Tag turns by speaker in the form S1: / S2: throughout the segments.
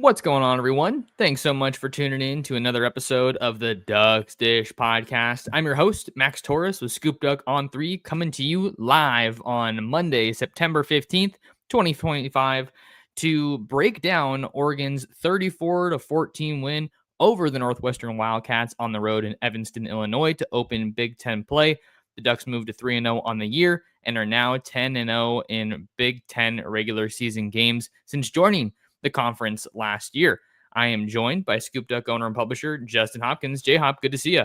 S1: What's going on, everyone? Thanks so much for tuning in to another episode of the Ducks Dish Podcast. I'm your host, Max Torres with ScoopDuck on 3, coming to you live on Monday, September 15th, 2025, to break down Oregon's 34-14 win over the Northwestern Wildcats on the road in Evanston, Illinois to open Big Ten play. The Ducks moved to 3-0 on the year and are now 10-0 in Big Ten regular season games since joining the conference last year. I am joined by ScoopDuck owner and publisher Justin Hopkins. J-Hop, good to see you.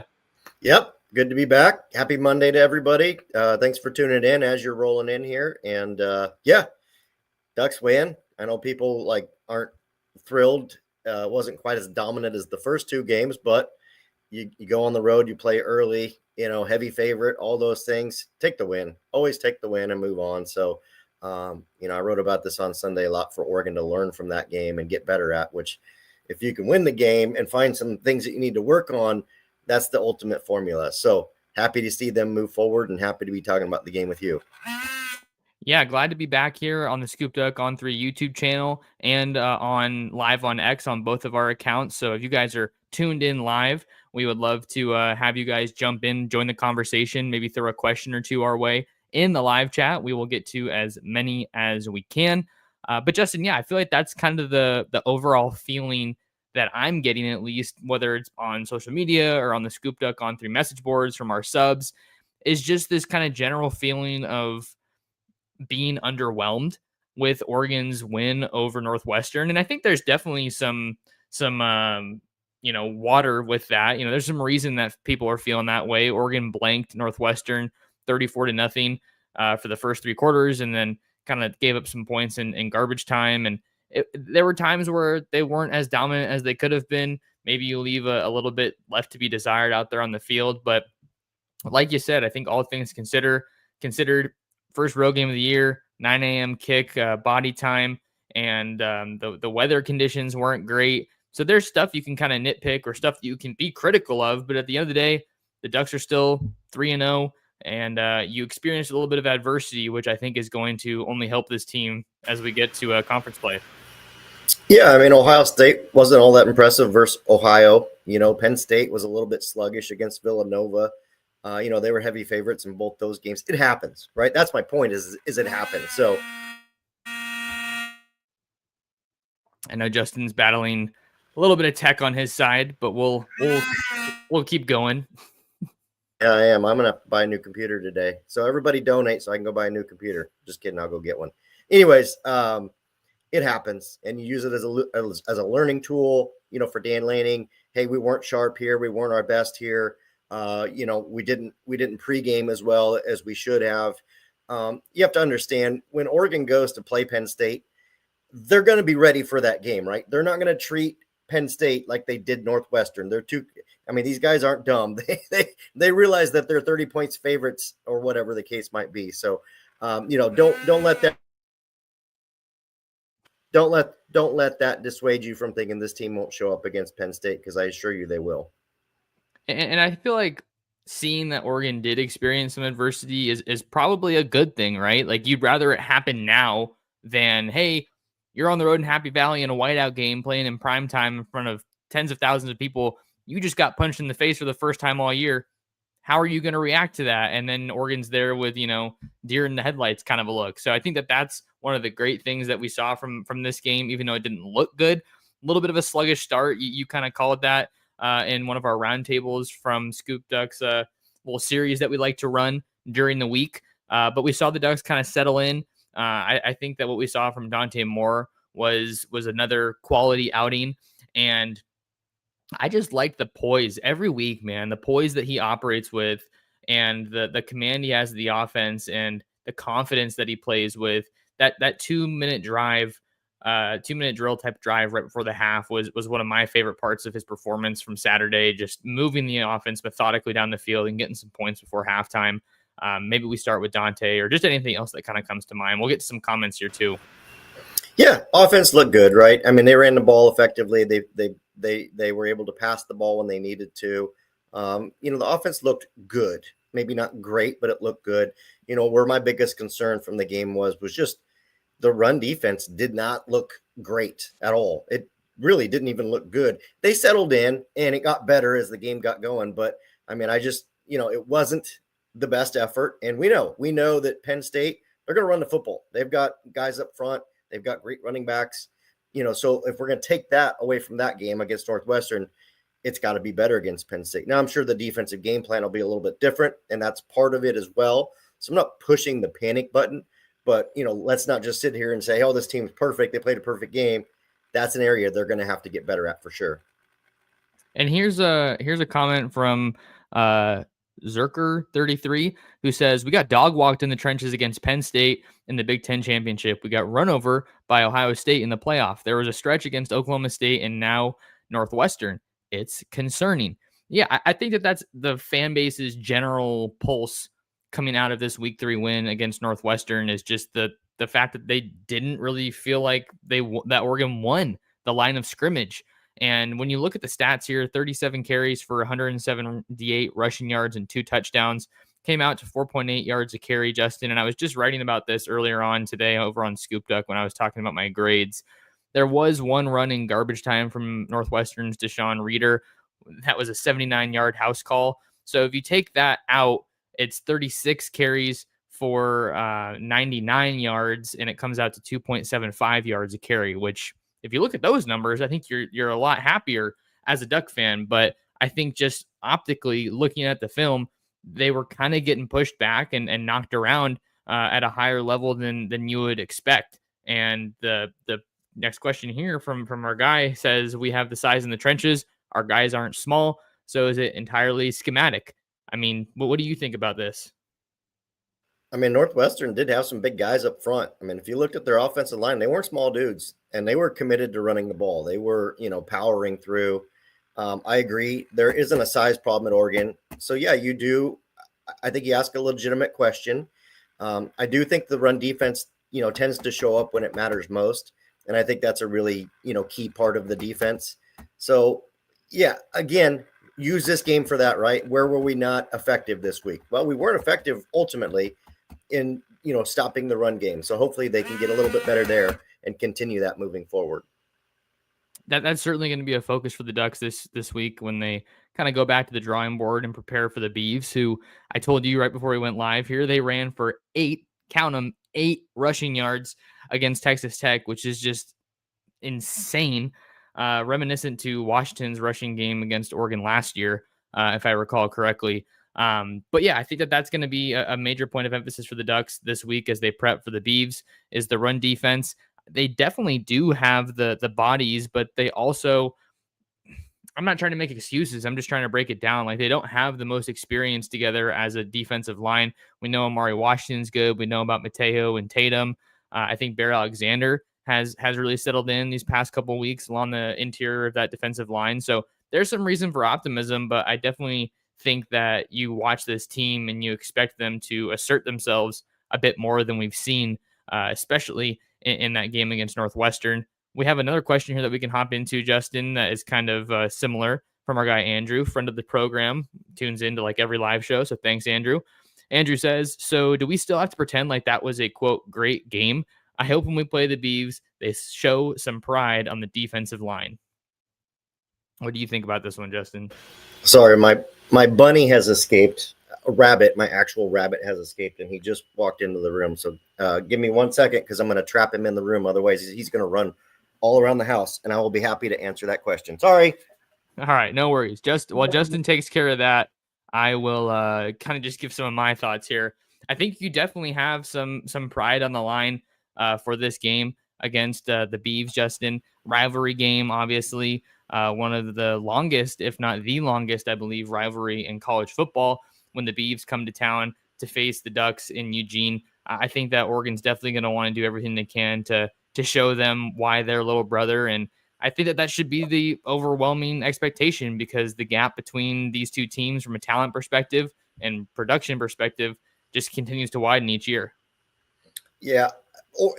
S2: Yep, good to be back. Happy Monday to everybody. Thanks for tuning in as you're rolling in here. And Ducks win. I know people aren't thrilled. It wasn't quite as dominant as the first two games, but you go on the road, you play early, heavy favorite, all those things. Take the win. Always take the win and move on. So I wrote about this on Sunday a lot for Oregon to learn from that game and get better at, which if you can win the game and find some things that you need to work on, that's the ultimate formula. So happy to see them move forward and happy to be talking about the game with you.
S1: Yeah, glad to be back here on the ScoopDuck on 3 YouTube channel and on live on X on both of our accounts. So if you guys are tuned in live, we would love to have you guys jump in, join the conversation, maybe throw a question or two our way in the live chat. We will get to as many as we can. But Justin, I feel like that's kind of the overall feeling that I'm getting, at least, whether it's on social media or on the ScoopDuck on 3 message boards from our subs, is just this kind of general feeling of being underwhelmed with Oregon's win over Northwestern. And I think there's definitely some water with that. There's some reason that people are feeling that way. Oregon blanked Northwestern 34-0 for the first 3 quarters, and then kind of gave up some points in garbage time. And there were times where they weren't as dominant as they could have been. Maybe you leave a little bit left to be desired out there on the field. But like you said, I think all things considered, first road game of the year, 9 a.m. kick, body time, and the weather conditions weren't great. So there's stuff you can kind of nitpick or stuff that you can be critical of. But at the end of the day, the Ducks are still 3-0. And you experienced a little bit of adversity, which I think is going to only help this team as we get to conference play.
S2: Yeah, I mean, Ohio State wasn't all that impressive versus Ohio. Penn State was a little bit sluggish against Villanova. They were heavy favorites in both those games. It happens, right? That's my point is it happens. So
S1: I know Justin's battling a little bit of tech on his side, but we'll keep going.
S2: Yeah, I am. I'm going to buy a new computer today. So everybody donate so I can go buy a new computer. Just kidding. I'll go get one. Anyways, it happens. And you use it as a learning tool, for Dan Lanning. Hey, we weren't sharp here. We weren't our best here. We didn't pregame as well as we should have. You have to understand when Oregon goes to play Penn State, they're going to be ready for that game, right? They're not going to treat Penn State like they did Northwestern. These guys aren't dumb. They realize that they're 30 points favorites or whatever the case might be. So, don't let that dissuade you from thinking this team won't show up against Penn State, because I assure you they will.
S1: And I feel like seeing that Oregon did experience some adversity is probably a good thing, right? Like, you'd rather it happen now than, hey, you're on the road in Happy Valley in a whiteout game playing in prime time in front of tens of thousands of people. You just got punched in the face for the first time all year. How are you going to react to that? And then Oregon's there with, deer in the headlights kind of a look. So I think that that's one of the great things that we saw from this game, even though it didn't look good. A little bit of a sluggish start. You kind of called that in one of our roundtables from ScoopDuck's little series that we like to run during the week. But we saw the Ducks kind of settle in. I think that what we saw from Dante Moore was another quality outing. And I just like the poise every week, man. The poise that he operates with, and the command he has of the offense, and the confidence that he plays with. That 2-minute drive, 2-minute drill type drive right before the half was one of my favorite parts of his performance from Saturday. Just moving the offense methodically down the field and getting some points before halftime. Maybe we start with Dante or just anything else that kind of comes to mind. We'll get to some comments here too.
S2: Yeah, offense looked good, right? I mean, they ran the ball effectively. They were able to pass the ball when they needed to. The offense looked good. Maybe not great, but it looked good. Where my biggest concern from the game was just the run defense did not look great at all. really didn't even look good. They settled in and it got better as the game got going. But I mean, it wasn't the best effort. And we know that Penn State, they're going to run the football. They've got guys up front. They've got great running backs. So if we're going to take that away from that game against Northwestern, it's got to be better against Penn State. Now, I'm sure the defensive game plan will be a little bit different, and that's part of it as well. So I'm not pushing the panic button, but, let's not just sit here and say, oh, this team's perfect. They played a perfect game. That's an area they're going to have to get better at for sure.
S1: And here's a comment from Zerker33, who says, we got dog walked in the trenches against Penn State in the Big Ten championship. We got run over by Ohio State in the playoff. There was a stretch against Oklahoma State and now Northwestern. It's concerning. Yeah, I think that's the fan base's general pulse coming out of this week 3 win against Northwestern, is just the fact that they didn't really feel like that Oregon won the line of scrimmage. And when you look at the stats here, 37 carries for 178 rushing yards and 2 touchdowns, came out to 4.8 yards a carry, Justin. And I was just writing about this earlier on today over on ScoopDuck when I was talking about my grades. There was one run in garbage time from Northwestern's Deshaun Reeder. That was a 79-yard house call. So if you take that out, it's 36 carries for 99 yards, and it comes out to 2.75 yards a carry, which, if you look at those numbers, I think you're a lot happier as a Duck fan. But I think just optically looking at the film, they were kind of getting pushed back and knocked around at a higher level than you would expect. And the next question here from our guy says, we have the size in the trenches. Our guys aren't small. So is it entirely schematic? I mean, what do you think about this?
S2: I mean, Northwestern did have some big guys up front. I mean, if you looked at their offensive line, they weren't small dudes, and they were committed to running the ball. They were, powering through. I agree. There isn't a size problem at Oregon. So, yeah, you do. I think you ask a legitimate question. I do think the run defense, tends to show up when it matters most. And I think that's a really, key part of the defense. So, yeah, again, use this game for that, right? Where were we not effective this week? Well, we weren't effective ultimately in, stopping the run game. So hopefully they can get a little bit better there and continue that moving forward.
S1: That's certainly going to be a focus for the Ducks this week when they kind of go back to the drawing board and prepare for the Beavs, who I told you right before we went live here, they ran for 8 rushing yards against Texas Tech, which is just insane. Reminiscent to Washington's rushing game against Oregon last year, if I recall correctly. But yeah, I think that's going to be a major point of emphasis for the Ducks this week as they prep for the Beavs, is the run defense. They definitely do have the bodies, but they also, I'm not trying to make excuses. I'm just trying to break it down. Like, they don't have the most experience together as a defensive line. We know Amari Washington's good. We know about Mateo and Tatum. I think Bear Alexander has really settled in these past couple of weeks along the interior of that defensive line. So there's some reason for optimism, but I definitely think that you watch this team and you expect them to assert themselves a bit more than we've seen, especially in that game against Northwestern. We have another question here that we can hop into, Justin, that is kind of similar, from our guy Andrew, friend of the program, tunes into like every live show. So thanks, Andrew. Andrew says, so do we still have to pretend like that was a, quote, great game? I hope when we play the Beavs, they show some pride on the defensive line. What do you think about this one, Justin?
S2: Sorry, my bunny has escaped. My actual rabbit has escaped, and he just walked into the room. So give me 1 second, because I'm going to trap him in the room. Otherwise, he's going to run all around the house, and I will be happy to answer that question. Sorry.
S1: All right, no worries. While Justin takes care of that, I will kind of just give some of my thoughts here. I think you definitely have some pride on the line for this game against the Beavs, Justin. Rivalry game, obviously. One of the longest, if not the longest, I believe, rivalry in college football, when the Beavs come to town to face the Ducks in Eugene. I think that Oregon's definitely going to want to do everything they can to show them why they're little brother. And I think that should be the overwhelming expectation, because the gap between these two teams from a talent perspective and production perspective just continues to widen each year.
S2: Yeah,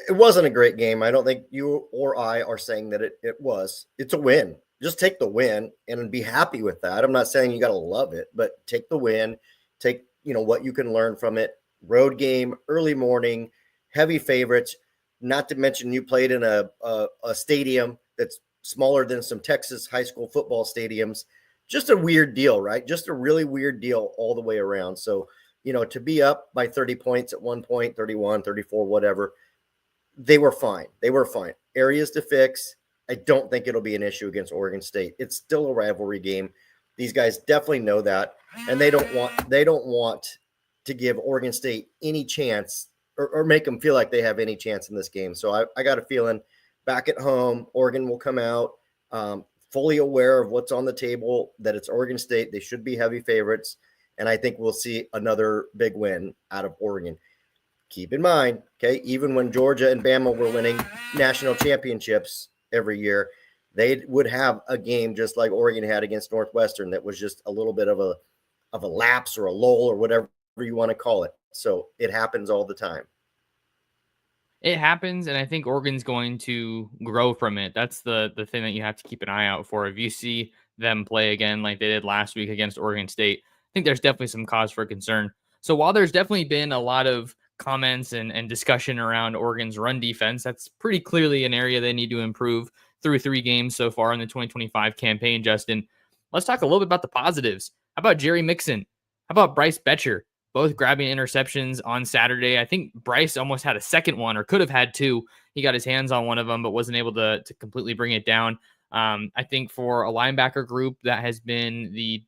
S2: it wasn't a great game. I don't think you or I are saying that it was. It's a win. Just take the win and be happy with that. I'm not saying you got to love it, but take the win. Take, what you can learn from it. Road game, early morning, heavy favorites. Not to mention you played in a stadium that's smaller than some Texas high school football stadiums. Just a weird deal, right? Just a really weird deal all the way around. So, to be up by 30 points at one point, 31, 34, whatever, they were fine. They were fine. Areas to fix. I don't think it'll be an issue against Oregon State. It's still a rivalry game. These guys definitely know that, and they don't want to give Oregon State any chance or make them feel like they have any chance in this game. So I got a feeling back at home, Oregon will come out fully aware of what's on the table, that it's Oregon State. They should be heavy favorites, and I think we'll see another big win out of Oregon. Keep in mind, okay, even when Georgia and Bama were winning national championships every year, they would have a game just like Oregon had against Northwestern that was just a little bit of a lapse or a lull or whatever you want to call it. So it happens all the time.
S1: It happens, and I think Oregon's going to grow from it. That's the thing that you have to keep an eye out for. If you see them play again like they did last week against Oregon State, I think there's definitely some cause for concern. So while there's definitely been a lot of comments and discussion around Oregon's run defense, that's pretty clearly an area they need to improve through 3 games so far in the 2025 campaign. Justin, let's talk a little bit about the positives. How about Jerry Mixon? How about Bryce Betcher? Both grabbing interceptions on Saturday. I think Bryce almost had a second one, or could have had 2. He got his hands on one of them, but wasn't able to completely bring it down. I think for a linebacker group that has been the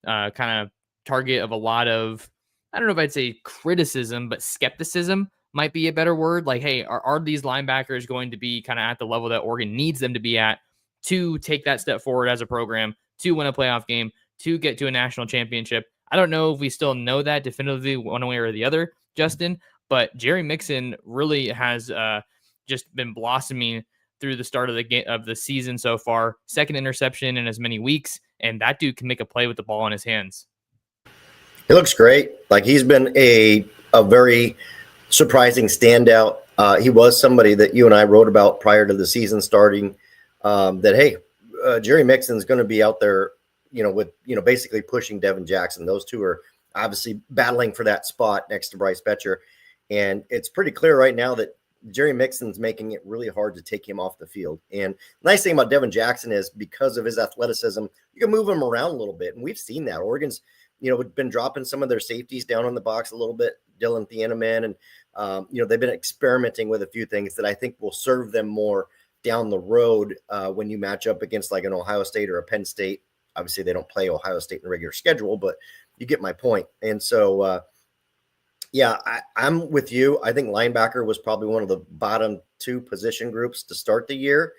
S1: kind of target of a lot of, I don't know if I'd say criticism, but skepticism might be a better word. Like, hey, are these linebackers going to be kind of at the level that Oregon needs them to be at to take that step forward as a program, to win a playoff game, to get to a national championship? I don't know if we still know that definitively one way or the other, Justin, but Jerry Mixon really has just been blossoming through the start of the season so far. Second interception in as many weeks, and that dude can make a play with the ball in his hands.
S2: He looks great. Like, he's been a very surprising standout. He was somebody that you and I wrote about prior to the season starting, that, hey, Jerry Mixon's going to be out there, with, basically pushing Devin Jackson. Those two are obviously battling for that spot next to Bryce Betcher. And it's pretty clear right now that Jerry Mixon's making it really hard to take him off the field. And the nice thing about Devin Jackson is, because of his athleticism, you can move him around a little bit. And we've seen that. Oregon's, been dropping some of their safeties down on the box a little bit, Dylan Thieneman. And, they've been experimenting with a few things that I think will serve them more down the road when you match up against like an Ohio State or a Penn State. Obviously, they don't play Ohio State in the regular schedule, but you get my point. And so, I'm with you. I think linebacker was probably one of the bottom 2 position groups to start the year.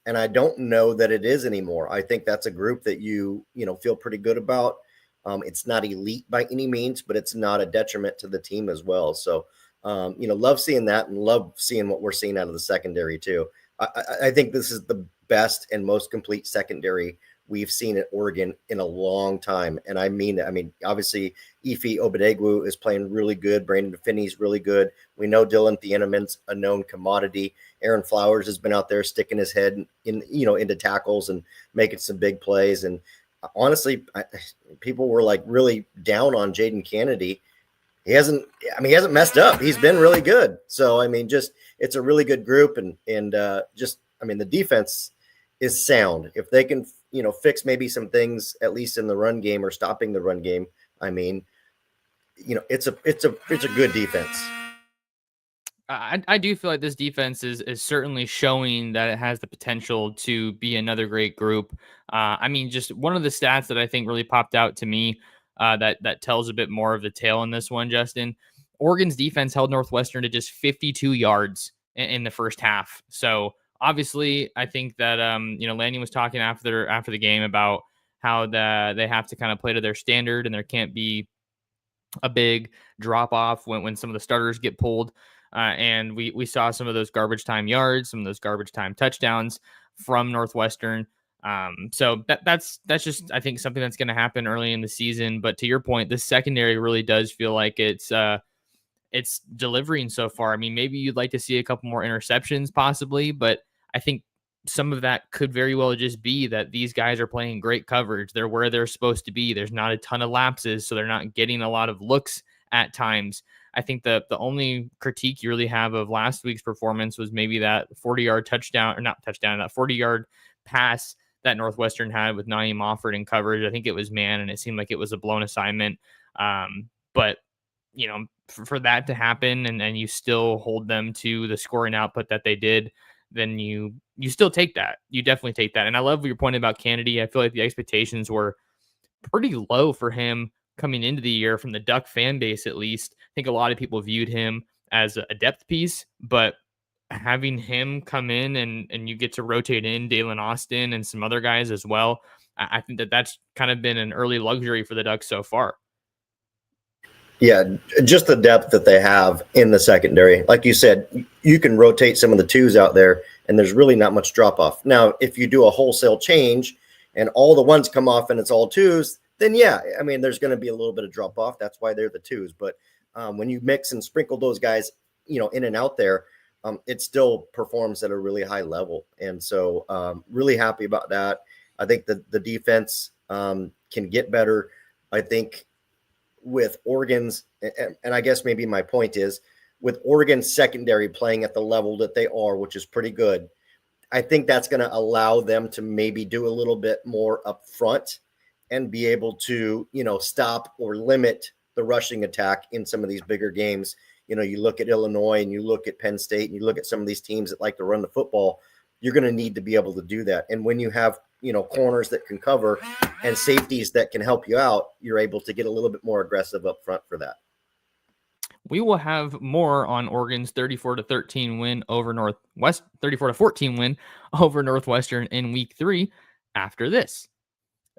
S2: And I don't know that it is anymore. I think that's a group that you feel pretty good about. It's not elite by any means, but it's not a detriment to the team as well. So, love seeing that, and love seeing what we're seeing out of the secondary too. I think this is the best and most complete secondary we've seen at Oregon in a long time. And I mean, obviously, Ife Obadegwu is playing really good. Brandon Finney's really good. We know Dylan Thieneman's a known commodity. Aaron Flowers has been out there sticking his head into tackles and making some big plays. And honestly, people were like really down on Jaden Kennedy. He hasn't messed up. He's been really good. So, it's a really good group. And the defense is sound. If they can, fix maybe some things, at least in the run game or stopping the run game, it's a good defense.
S1: I do feel like this defense is certainly showing that it has the potential to be another great group. Just one of the stats that I think really popped out to me that tells a bit more of the tale in this one, Justin. Oregon's defense held Northwestern to just 52 yards in the first half. So obviously, I think that Lanning was talking after the game about how they have to kind of play to their standard, and there can't be a big drop off when some of the starters get pulled. And we saw some of those garbage time yards, some of those garbage time touchdowns from Northwestern. So that's just, I think, something that's going to happen early in the season. But to your point, this secondary really does feel like it's delivering so far. Maybe you'd like to see a couple more interceptions possibly, but I think some of that could very well just be that these guys are playing great coverage. They're where they're supposed to be. There's not a ton of lapses, so they're not getting a lot of looks at times. I think the only critique you really have of last week's performance was maybe that 40-yard touchdown, or not touchdown, that 40-yard pass that Northwestern had with Naeem Offord in coverage. I think it was man, and it seemed like it was a blown assignment. But for that to happen and you still hold them to the scoring output that they did, then you still take that. You definitely take that. And I love what you're pointing about Kennedy. I feel like the expectations were pretty low for him coming into the year from the Duck fan base, at least. I think a lot of people viewed him as a depth piece, but having him come in and you get to rotate in Dalen Austin and some other guys as well, I think that's kind of been an early luxury for the Ducks so far.
S2: Yeah, just the depth that they have in the secondary. Like you said, you can rotate some of the twos out there, and there's really not much drop off. Now, if you do a wholesale change and all the ones come off and it's all twos, then yeah, I mean, there's going to be a little bit of drop off. That's why they're the twos. But when you mix and sprinkle those guys, in and out there, it still performs at a really high level. And so really happy about that. I think that the defense can get better. I think with Oregon's, and I guess maybe my point is, with Oregon's secondary playing at the level that they are, which is pretty good, I think that's going to allow them to maybe do a little bit more up front and be able to, stop or limit the rushing attack in some of these bigger games. You look at Illinois and you look at Penn State and you look at some of these teams that like to run the football, you're going to need to be able to do that. And when you have, corners that can cover and safeties that can help you out, you're able to get a little bit more aggressive up front for that.
S1: We will have more on Oregon's 34-13 win over 34-14 win over Northwestern in week 3 after this.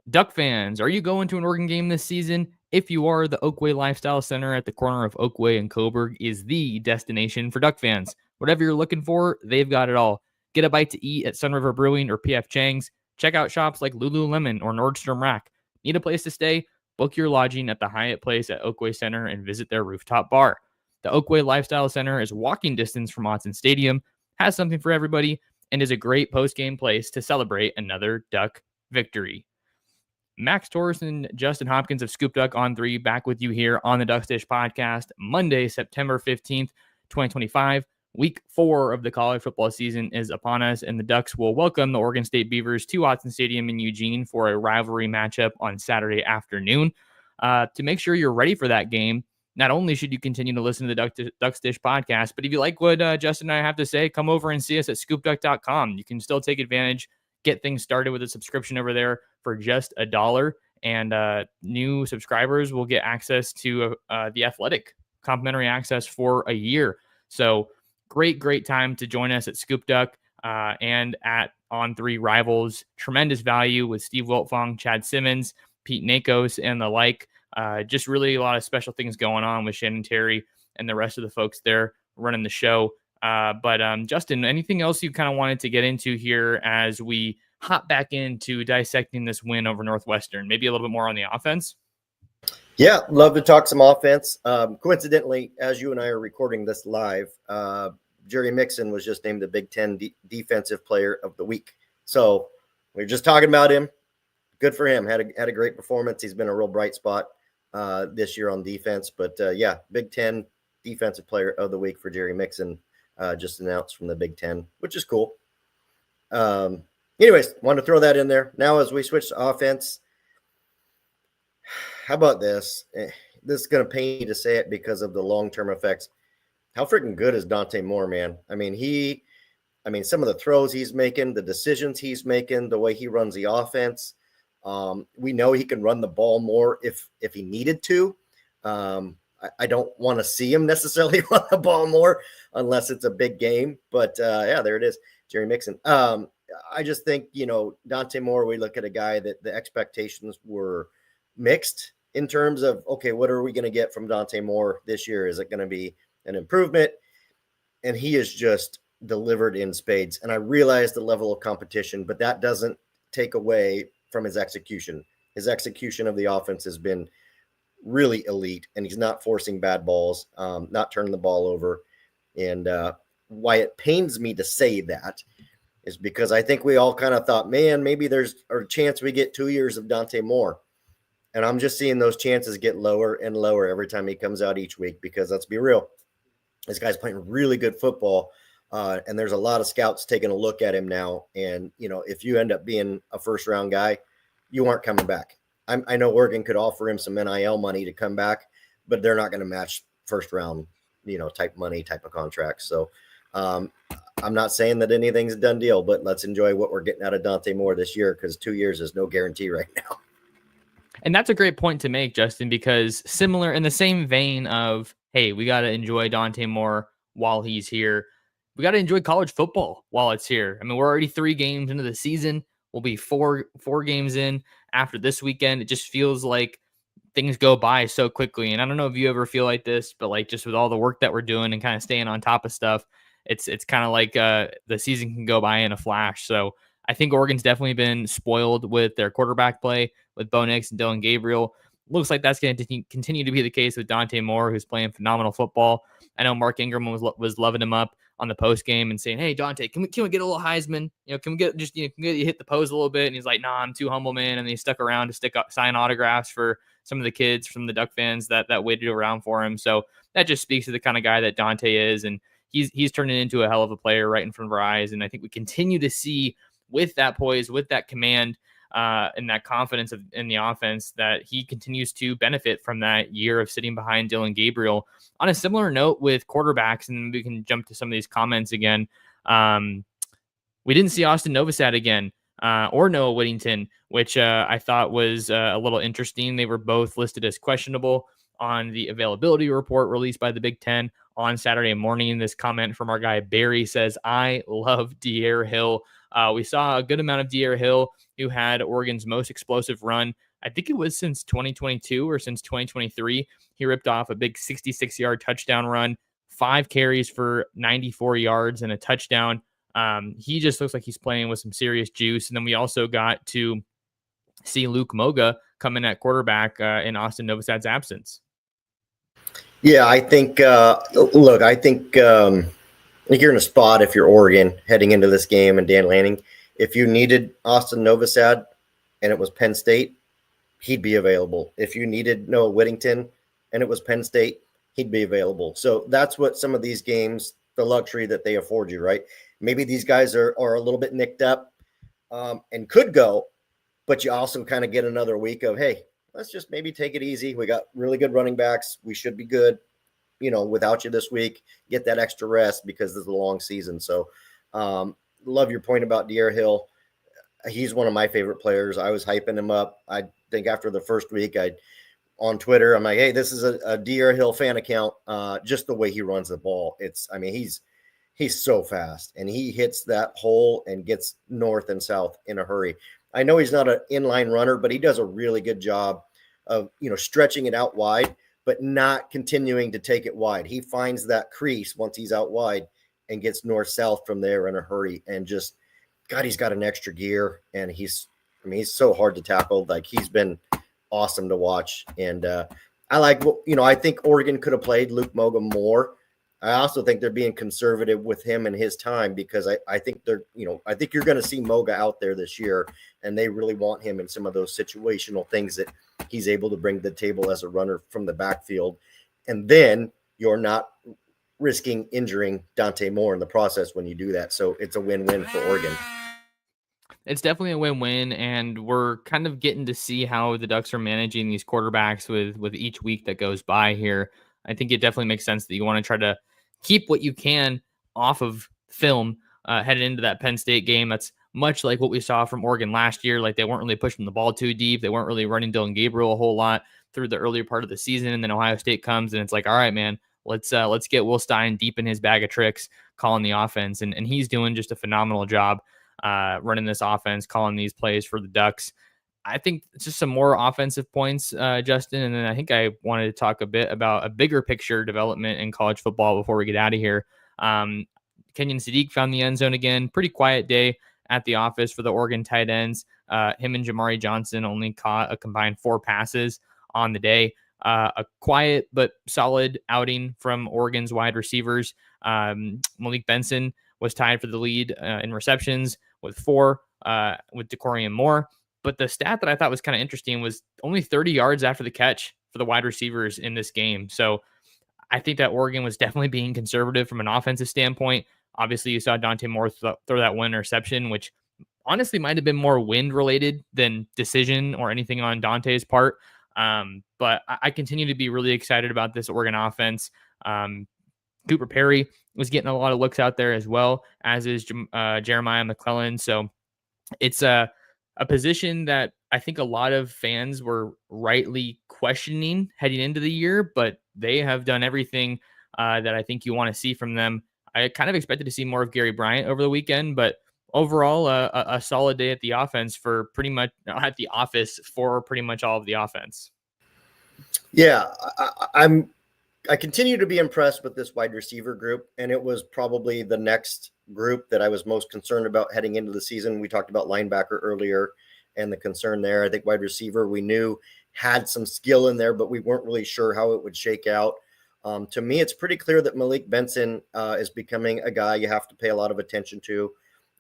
S1: Duck fans, are you going to an Oregon game this season? If you are, the Oakway Lifestyle Center at the corner of Oakway and Coburg is the destination for Duck fans. Whatever you're looking for, they've got it all. Get a bite to eat at Sunriver Brewing or PF Chang's. Check out shops like Lululemon or Nordstrom Rack. Need a place to stay? Book your lodging at the Hyatt Place at Oakway Center and visit their rooftop bar. The Oakway Lifestyle Center is walking distance from Autzen Stadium, has something for everybody, and is a great post-game place to celebrate another Duck victory. Max Torres and Justin Hopkins of ScoopDuck on 3 back with you here on the Ducks Dish podcast, Monday, September 15th, 2025. Week 4 of the college football season is upon us, and the Ducks will welcome the Oregon State Beavers to Autzen Stadium in Eugene for a rivalry matchup on Saturday afternoon. To make sure you're ready for that game, not only should you continue to listen to the Ducks Dish podcast, but if you like what Justin and I have to say, come over and see us at ScoopDuck.com. You can still take advantage, get things started with a subscription over there for just $1, and new subscribers will get access to The Athletic, complimentary access for a year. So great time to join us at ScoopDuck and at On 3 Rivals. Tremendous value with Steve Wiltfong, Chad Simmons, Pete Nakos, and the like. Just really a lot of special things going on with Shannon Terry and the rest of the folks there running the show. But Justin, anything else you kind of wanted to get into here as we hop back into dissecting this win over Northwestern? Maybe a little bit more on the offense?
S2: Yeah, love to talk some offense. Coincidentally, as you and I are recording this live, Jerry Mixon was just named the Big Ten Defensive Player of the Week. So we are just talking about him. Good for him. Had a great performance. He's been a real bright spot this year on defense. But yeah, Big Ten Defensive Player of the Week for Jerry Mixon, just announced from the Big Ten, which is cool. Anyways, wanted to throw that in there. Now, as we switch to offense, how about this? This is going to pain me to say it because of the long-term effects. How freaking good is Dante Moore, man? I mean, some of the throws he's making, the decisions he's making, the way he runs the offense. We know he can run the ball more if he needed to. I don't want to see him necessarily run the ball more unless it's a big game. But yeah, there it is, Jerry Mixon. I just think, Dante Moore, we look at a guy that the expectations were mixed in terms of, okay, what are we going to get from Dante Moore this year? Is it going to be an improvement? And he is just delivered in spades. And I realize the level of competition, but that doesn't take away from his execution. His execution of the offense has been really elite, and he's not forcing bad balls, not turning the ball over. And why it pains me to say that is because I think we all kind of thought, man, maybe there's a chance we get 2 years of Dante Moore. And I'm just seeing those chances get lower and lower every time he comes out each week, because let's be real, this guy's playing really good football. And there's a lot of scouts taking a look at him now. And, if you end up being a first round guy, you aren't coming back. I know Oregon could offer him some NIL money to come back, but they're not going to match first round, type money, type of contracts. So I'm not saying that anything's a done deal, but let's enjoy what we're getting out of Dante Moore this year, because 2 years is no guarantee right now.
S1: And that's a great point to make, Justin, because similar in the same vein of, hey, we got to enjoy Dante Moore while he's here. We got to enjoy college football while it's here. I mean, we're already 3 games into the season. We'll be four games in after this weekend. It just feels like things go by so quickly. And I don't know if you ever feel like this, but like just with all the work that we're doing and kind of staying on top of stuff, it's kind of like the season can go by in a flash. So I think Oregon's definitely been spoiled with their quarterback play with Bo Nix and Dylan Gabriel. Looks like that's going to continue to be the case with Dante Moore, who's playing phenomenal football. I know Mark Ingram was loving him up on the post game and saying, "Hey, Dante, can we get a little Heisman? Can we get just can you hit the pose a little bit?" And he's like, "Nah, I'm too humble, man." And he stuck around to sign autographs for some of the kids from the Duck fans that waited around for him. So that just speaks to the kind of guy that Dante is, and he's turning into a hell of a player right in front of our eyes. And I think we continue to see with that poise, with that command, and that confidence in the offense, that he continues to benefit from that year of sitting behind Dylan Gabriel. On a similar note with quarterbacks, and we can jump to some of these comments again. We didn't see Austin Novosad again, or Noah Whittington, which I thought was a little interesting. They were both listed as questionable on the availability report released by the Big Ten on Saturday morning. This comment from our guy Barry says, "I love De'Aaron Hill." We saw a good amount of De'Aaron Hill, who had Oregon's most explosive run. I think it was since 2022 or since 2023. He ripped off a big 66-yard touchdown run, 5 carries for 94 yards and a touchdown. He just looks like he's playing with some serious juice. And then we also got to see Luke Moga come in at quarterback in Austin Novosad's absence.
S2: Yeah, I think, I think you're in a spot if you're Oregon heading into this game and Dan Lanning. If you needed Austin Novosad and it was Penn State, he'd be available. If you needed Noah Whittington and it was Penn State, he'd be available. So that's what some of these games, the luxury that they afford you, right? Maybe these guys are a little bit nicked up and could go, but you also kind of get another week of, hey, let's just maybe take it easy. We got really good running backs. We should be good, without you this week. Get that extra rest because this is a long season. So love your point about De'Aaron Hill. He's one of my favorite players. I was hyping him up. I think after the first week, on Twitter, I'm like, hey, this is a De'Aaron Hill fan account. Just the way he runs the ball. He's so fast, and he hits that hole and gets north and south in a hurry. I know he's not an inline runner, but he does a really good job of, stretching it out wide, but not continuing to take it wide. He finds that crease once he's out wide and gets north-south from there in a hurry. And just, God, he's got an extra gear, and he's so hard to tackle. Like, he's been awesome to watch. And I think Oregon could have played Luke Moga more. I also think they're being conservative with him and his time, because I think I think you're going to see Moga out there this year, and they really want him in some of those situational things that he's able to bring to the table as a runner from the backfield. And then you're not risking injuring Dante Moore in the process when you do that. So it's a win-win for Oregon.
S1: It's definitely a win-win, and we're kind of getting to see how the Ducks are managing these quarterbacks with each week that goes by here. I think it definitely makes sense that you want to try to keep what you can off of film headed into that Penn State game. That's much like what we saw from Oregon last year. Like, they weren't really pushing the ball too deep. They weren't really running Dylan Gabriel a whole lot through the earlier part of the season. And then Ohio State comes, and it's like, all right, man, let's get Will Stein deep in his bag of tricks, calling the offense. And he's doing just a phenomenal job running this offense, calling these plays for the Ducks. I think it's just some more offensive points, Justin. And then I think I wanted to talk a bit about a bigger picture development in college football before we get out of here. Kenyon Sadiq found the end zone again. Pretty quiet day at the office for the Oregon tight ends. Him and Jamari Johnson only caught a combined 4 passes on the day. A quiet but solid outing from Oregon's wide receivers. Malik Benson was tied for the lead in receptions with 4 with Decorian Moore. But the stat that I thought was kind of interesting was only 30 yards after the catch for the wide receivers in this game. So I think that Oregon was definitely being conservative from an offensive standpoint. Obviously, you saw Dante Moore throw that one interception, which honestly might have been more wind related than decision or anything on Dante's part. But I continue to be really excited about this Oregon offense. Cooper Perry was getting a lot of looks out there as well, as is Jeremiah McClellan. So it's a position that I think a lot of fans were rightly questioning heading into the year, but they have done everything that I think you want to see from them. I kind of expected to see more of Gary Bryant over the weekend, but overall, a solid day at the offense for pretty much at the office for pretty much all of the offense.
S2: Yeah, I continue to be impressed with this wide receiver group, and it was probably the next group that I was most concerned about heading into the season. We talked about linebacker earlier and the concern there. I think wide receiver we knew had some skill in there, but we weren't really sure how it would shake out. To me, it's pretty clear that Malik Benson is becoming a guy you have to pay a lot of attention to.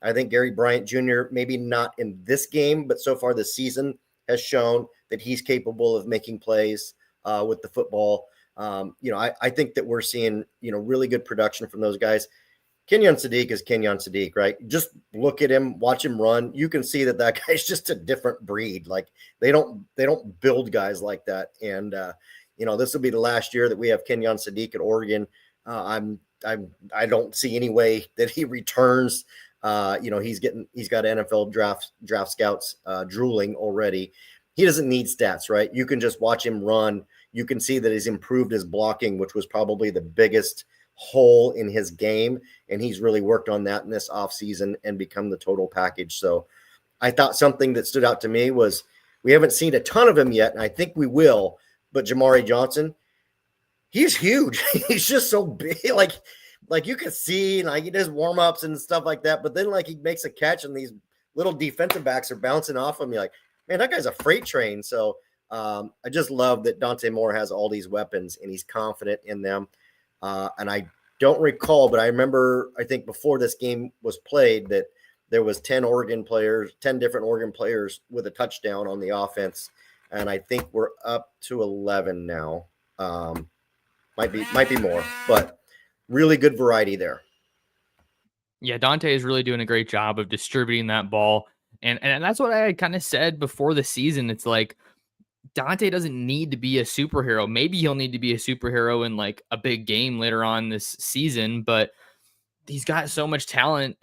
S2: I think Gary Bryant Jr., maybe not in this game, but so far this season has shown that he's capable of making plays with the football. I think that we're seeing, really good production from those guys. Kenyon Sadiq is Kenyon Sadiq, right? Just look at him, watch him run. You can see that guy's just a different breed. Like they don't build guys like that. And, this will be the last year that we have Kenyon Sadiq at Oregon. I don't see any way that he returns. He's got NFL draft scouts drooling already. He doesn't need stats, right? You can just watch him run. You can see that he's improved his blocking, which was probably the biggest hole in his game. And he's really worked on that in this offseason and become the total package. So I thought something that stood out to me was we haven't seen a ton of him yet, and I think we will, but Jamari Johnson, he's huge. He's just so big. Like you can see, like he does warm-ups and stuff like that, but then like he makes a catch and these little defensive backs are bouncing off him. You're like, man, that guy's a freight train. So I just love that Dante Moore has all these weapons and he's confident in them. And I don't recall, but I remember, I think before this game was played, that there was 10 different Oregon players with a touchdown on the offense. And I think we're up to 11 now. Might be more, but really good variety there.
S1: Yeah, Dante is really doing a great job of distributing that ball. And that's what I had kind of said before the season. It's like Dante doesn't need to be a superhero. Maybe he'll need to be a superhero in like a big game later on this season, but he's got so much talent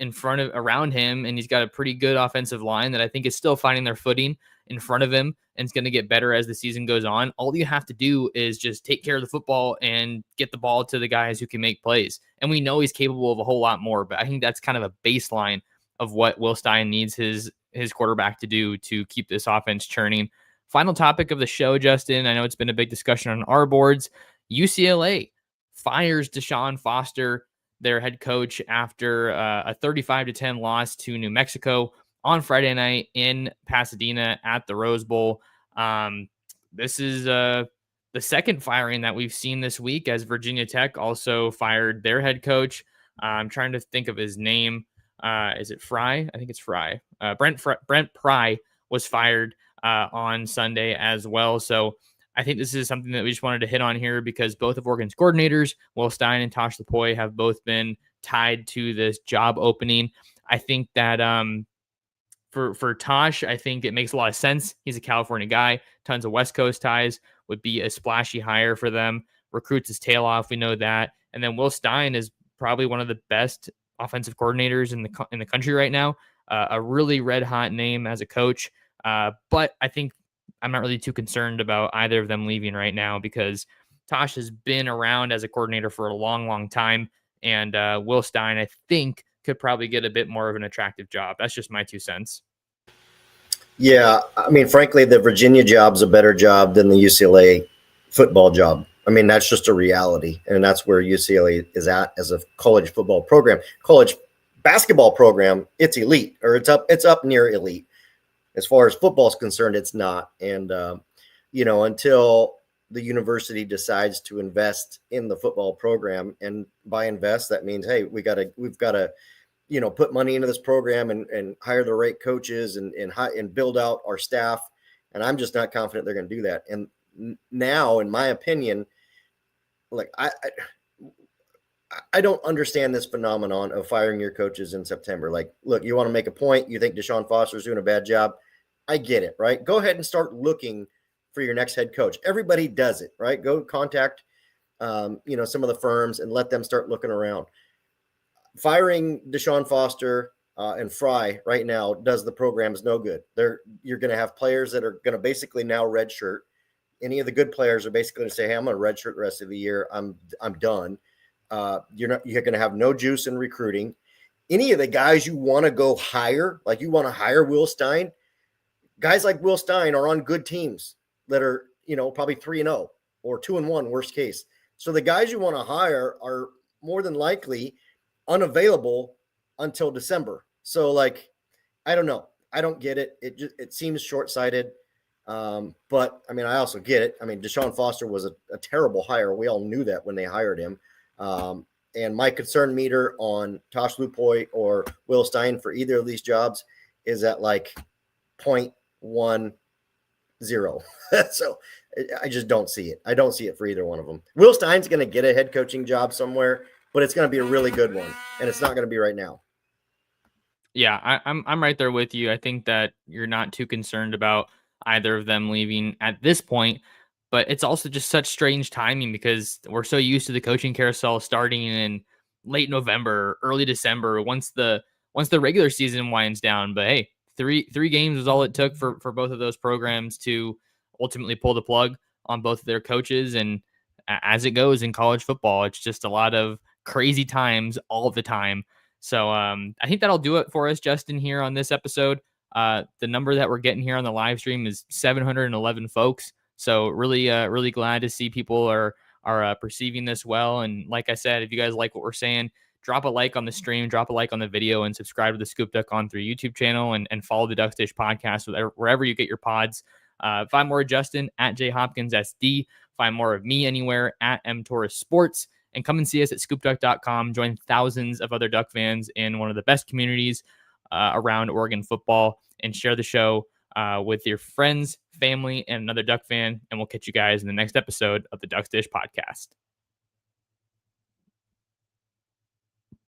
S1: around him, and he's got a pretty good offensive line that I think is still finding their footing in front of him, and it's going to get better as the season goes on. All you have to do is just take care of the football and get the ball to the guys who can make plays. And we know he's capable of a whole lot more, but I think that's kind of a baseline of what Will Stein needs his quarterback to do to keep this offense churning. Final topic of the show, Justin. I know it's been a big discussion on our boards. UCLA fires Deshaun Foster, their head coach, after a 35-10 loss to New Mexico on Friday night in Pasadena at the Rose Bowl. This is the second firing that we've seen this week, as Virginia Tech also fired their head coach. I'm trying to think of his name. Is it Fry? I think it's Fry. Brent Pry was fired on Sunday as well. So I think this is something that we just wanted to hit on here because both of Oregon's coordinators, Will Stein and Tosh Lupoi, have both been tied to this job opening. I think that for Tosh, I think it makes a lot of sense. He's a California guy, tons of West Coast ties, would be a splashy hire for them, recruits his tail off. We know that. And then Will Stein is probably one of the best offensive coordinators in the country right now. A really red hot name as a coach. But I think I'm not really too concerned about either of them leaving right now because Tosh has been around as a coordinator for a long, long time. And Will Stein, I think, could probably get a bit more of an attractive job. That's just my 2 cents.
S2: Yeah. I mean, frankly, the Virginia job's a better job than the UCLA football job. I mean, that's just a reality. And that's where UCLA is at as a college football program. College basketball program, it's elite, or it's up near elite. As far as football is concerned, it's not. And, until the university decides to invest in the football program, and by invest, that means, hey, we've got to, put money into this program and hire the right coaches and build out our staff. And I'm just not confident they're going to do that. And now, in my opinion, like I don't understand this phenomenon of firing your coaches in September. Like, look, you want to make a point. You think Deshaun Foster's doing a bad job. I get it, right? Go ahead and start looking for your next head coach. Everybody does it, right? Go contact, some of the firms and let them start looking around. Firing Deshaun Foster and Fry right now does the programs no good. You're going to have players that are going to basically now redshirt. Any of the good players are basically going to say, "Hey, I'm going to redshirt the rest of the year. I'm done." You're going to have no juice in recruiting. Any of the guys you want to go hire, like you want to hire Will Stein, guys like Will Stein are on good teams that are, probably 3-0 or 2-1 worst case. So the guys you want to hire are more than likely unavailable until December. So like, I don't know. I don't get it. It seems short-sighted. But I mean, I also get it. I mean, Deshaun Foster was a terrible hire. We all knew that when they hired him. And my concern meter on Tosh Lupoy or Will Stein for either of these jobs is at like 0.10. So I just don't see it. I don't see it for either one of them. Will Stein's going to get a head coaching job somewhere, but it's going to be a really good one, and it's not going to be right now.
S1: Yeah, I'm right there with you. I think that you're not too concerned about either of them leaving at this point, but it's also just such strange timing because we're so used to the coaching carousel starting in late November, early December, once the regular season winds down. But hey, three games was all it took for both of those programs to ultimately pull the plug on both of their coaches. And as it goes in college football, it's just a lot of crazy times all the time. So I think that'll do it for us, Justin, here on this episode. The number that we're getting here on the live stream is 711 folks. So really glad to see people are perceiving this well. And like I said, if you guys like what we're saying, drop a like on the stream, drop a like on the video, and subscribe to the ScoopDuck on 3 YouTube channel and follow the Duck Dish podcast wherever you get your pods. Find more of Justin at jhopkinssd. Find more of me anywhere at mtorres sports. And come and see us at scoopduck.com. Join thousands of other Duck fans in one of the best communities around Oregon football, and share the show with your friends, family, and another Duck fan. And we'll catch you guys in the next episode of the Duck Dish podcast.